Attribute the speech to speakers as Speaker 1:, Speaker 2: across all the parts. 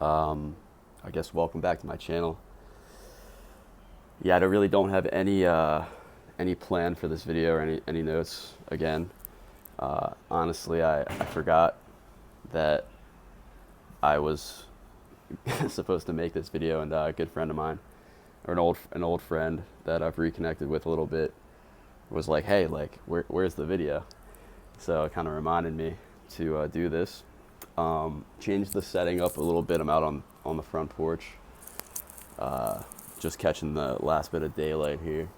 Speaker 1: I guess welcome back to my channel. Yeah, I really don't have any plan for this video or any notes again. Honestly, I forgot that I was supposed to make this video, and a good friend of mine, or an old friend that I've reconnected with a little bit, was like, "Hey, like, where's the video?" So it kind of reminded me to do this. Change the setting up a little bit. I'm out on the front porch, just catching the last bit of daylight here.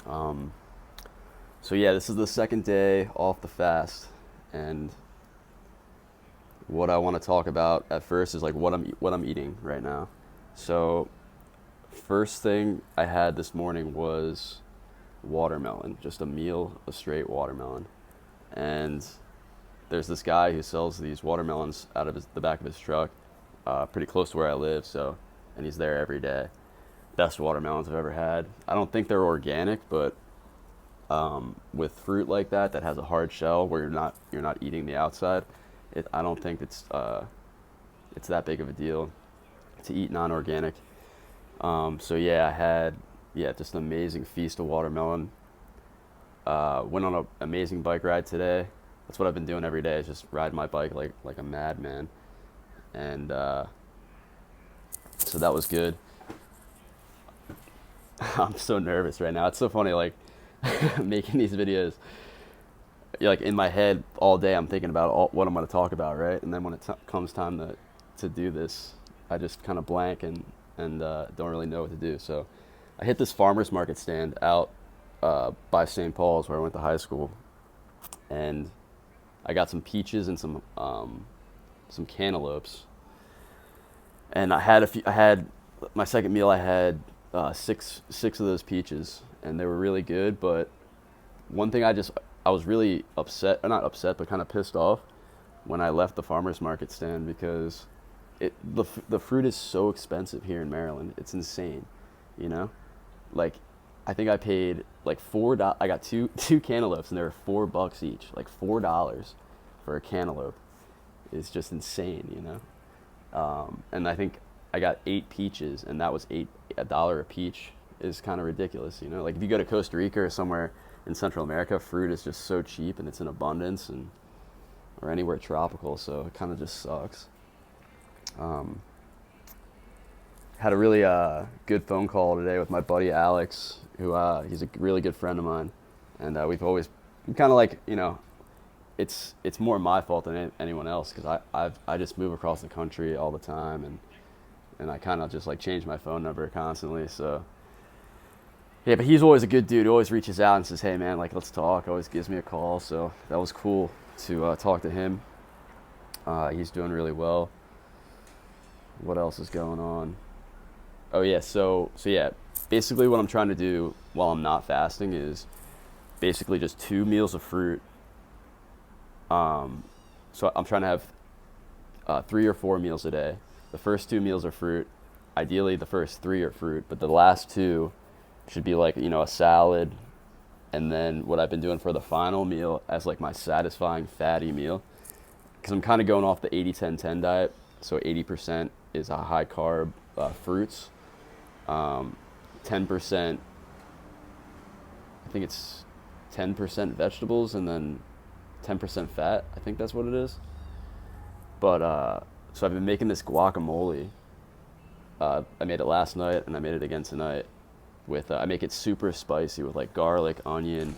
Speaker 1: So yeah, this is the second day off the fast, and what I want to talk about at first is like what I'm eating right now. So first thing I had this morning was watermelon, just a meal of straight watermelon, and there's this guy who sells these watermelons out of the back of his truck, pretty close to where I live. So, and he's there every day. Best watermelons I've ever had. I don't think they're organic, but with fruit like that has a hard shell where you're not eating the outside, I don't think it's that big of a deal to eat non-organic. So yeah, I had just an amazing feast of watermelon. Went on an amazing bike ride today. That's what I've been doing every day, is just ride my bike like a madman, and so that was good. I'm so nervous right now. It's so funny, like making these videos. Like in my head all day, I'm thinking about what I'm going to talk about, right? And then when it comes time to do this, I just kind of blank and don't really know what to do. So I hit this farmers market stand out by St. Paul's, where I went to high school, and I got some peaches and some cantaloupes. And I had my second meal. I had six of those peaches, and they were really good. But one thing I was really upset, or not upset, but kind of pissed off when I left the farmers market stand, because the fruit is so expensive here in Maryland. It's insane, you know. Like, I think I paid like $4. I got two cantaloupes, and they were $4 each. Like $4 for a cantaloupe is just insane, you know. And I think I got 8 peaches, and that was $1 a peach. Is kind of ridiculous, you know. Like if you go to Costa Rica or somewhere in Central America, fruit is just so cheap and it's in abundance, and or anywhere tropical, so it kind of just sucks. Um, Had a really good phone call today with my buddy Alex, who he's a really good friend of mine, and we've always kind of like, you know, it's more my fault than anyone else, because I just move across the country all the time, and I kind of just like change my phone number constantly. So yeah, but he's always a good dude. He always reaches out and says, "Hey man, like let's talk." Always gives me a call. So that was cool to talk to him. He's doing really well. What else is going on? Oh yeah, so yeah, basically what I'm trying to do while I'm not fasting is basically just 2 meals of fruit. So I'm trying to have 3 or 4 meals a day. The first 2 meals are fruit. Ideally, the first three are fruit, but the last two should be like, you know, a salad. And then what I've been doing for the final meal as like my satisfying fatty meal, because I'm kind of going off the 80-10-10 diet. So 80% is a high carb fruits, 10%, I think it's 10% vegetables, and then 10% fat. I think that's what it is. But so I've been making this guacamole. I made it last night, and I made it again tonight. With I make it super spicy with like garlic, onion,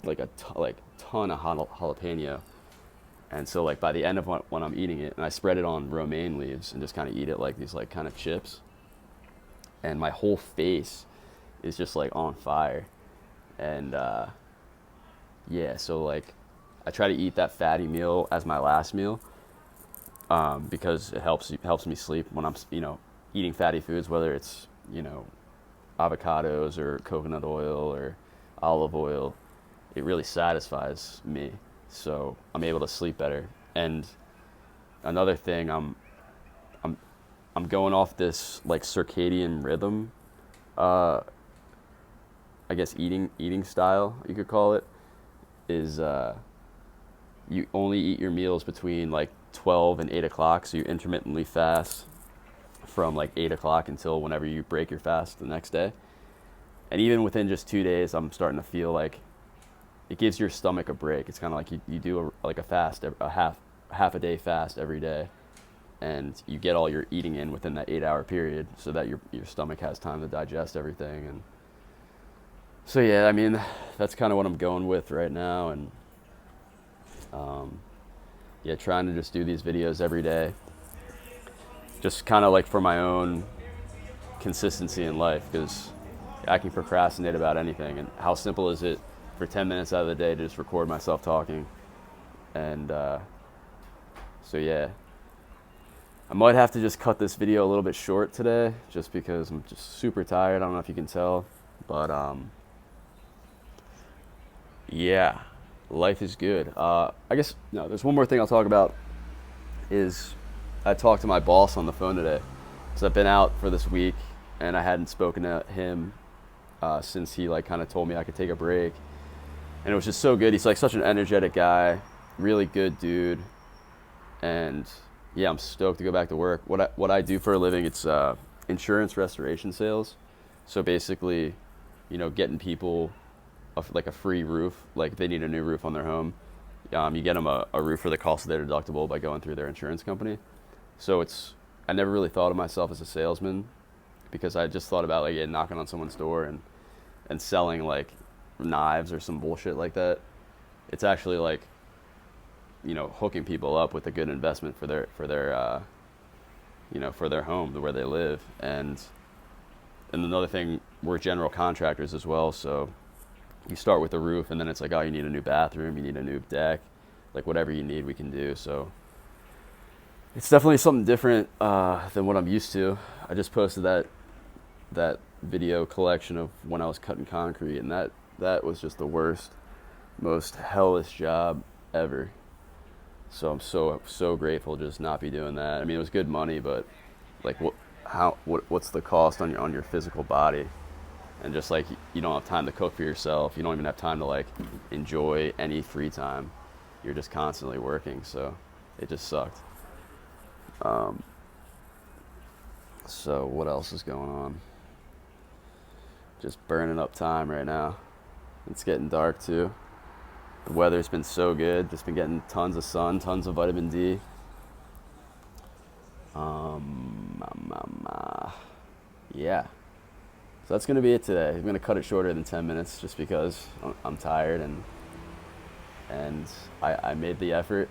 Speaker 1: like ton of jalapeno. And so like by the end of when I'm eating it, and I spread it on romaine leaves and just kind of eat it like these like kind of chips, and my whole face is just like on fire. And yeah, so like I try to eat that fatty meal as my last meal, because it helps me sleep when I'm, you know, eating fatty foods, whether it's, you know, avocados or coconut oil or olive oil. It really satisfies me, so I'm able to sleep better. And another thing, I'm I'm going off this like circadian rhythm, uh, I guess eating style you could call it, is you only eat your meals between like 12 and 8 o'clock. So you intermittently fast from like 8 o'clock until whenever you break your fast the next day. And even within just 2 days, I'm starting to feel like it gives your stomach a break. It's kind of like you do like a fast, a half a day fast every day, and you get all your eating in within that 8 hour period, so that your stomach has time to digest everything. And so yeah, I mean, that's kind of what I'm going with right now. And yeah, trying to just do these videos every day, just kind of like for my own consistency in life, because I can procrastinate about anything. And how simple is it for 10 minutes out of the day to just record myself talking? And so yeah, I might have to just cut this video a little bit short today, just because I'm just super tired. I don't know if you can tell, but yeah, life is good. I guess, no, there's one more thing I'll talk about. Is I talked to my boss on the phone today, because I've been out for this week and I hadn't spoken to him since he like kind of told me I could take a break. And it was just so good. He's like such an energetic guy, really good dude. And yeah, I'm stoked to go back to work. What I do for a living, it's insurance restoration sales. So basically, you know, getting people like a free roof, like if they need a new roof on their home, you get them a roof for the cost of their deductible by going through their insurance company. So I never really thought of myself as a salesman, because I just thought about like knocking on someone's door and selling like knives or some bullshit like that. It's actually like, you know, hooking people up with a good investment for their you know, for their home, where they live. And another thing, we're general contractors as well, so you start with the roof, and then it's like, oh, you need a new bathroom, you need a new deck, like whatever you need, we can do. So it's definitely something different than what I'm used to. I just posted that video collection of when I was cutting concrete, and that was just the worst, most hellish job ever. So I'm so grateful to just not be doing that. I mean, it was good money, but like what's the cost on your physical body? And just like, you don't have time to cook for yourself. You don't even have time to like enjoy any free time. You're just constantly working. So it just sucked. So what else is going on? Just burning up time right now. It's getting dark too. The weather's been so good. Just been getting tons of sun, tons of vitamin D. Yeah. So that's going to be it today. I'm going to cut it shorter than 10 minutes just because I'm tired and I made the effort.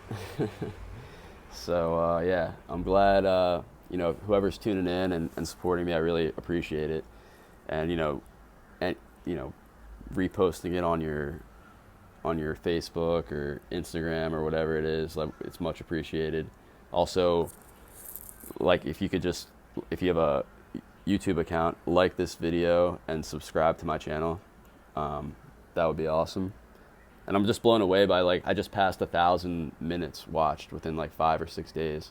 Speaker 1: So yeah, I'm glad, you know, whoever's tuning in and supporting me, I really appreciate it. And, you know, reposting it on your Facebook or Instagram or whatever it is, like, it's much appreciated. Also, like, if you have a YouTube account, like this video and subscribe to my channel, that would be awesome. And I'm just blown away by, like, I just passed 1,000 minutes watched within like 5 or 6 days.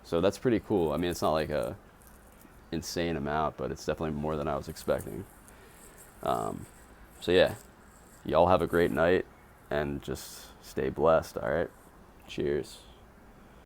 Speaker 1: So that's pretty cool. I mean, it's not like a insane amount, but it's definitely more than I was expecting. So yeah, y'all have a great night and just stay blessed. All right. Cheers.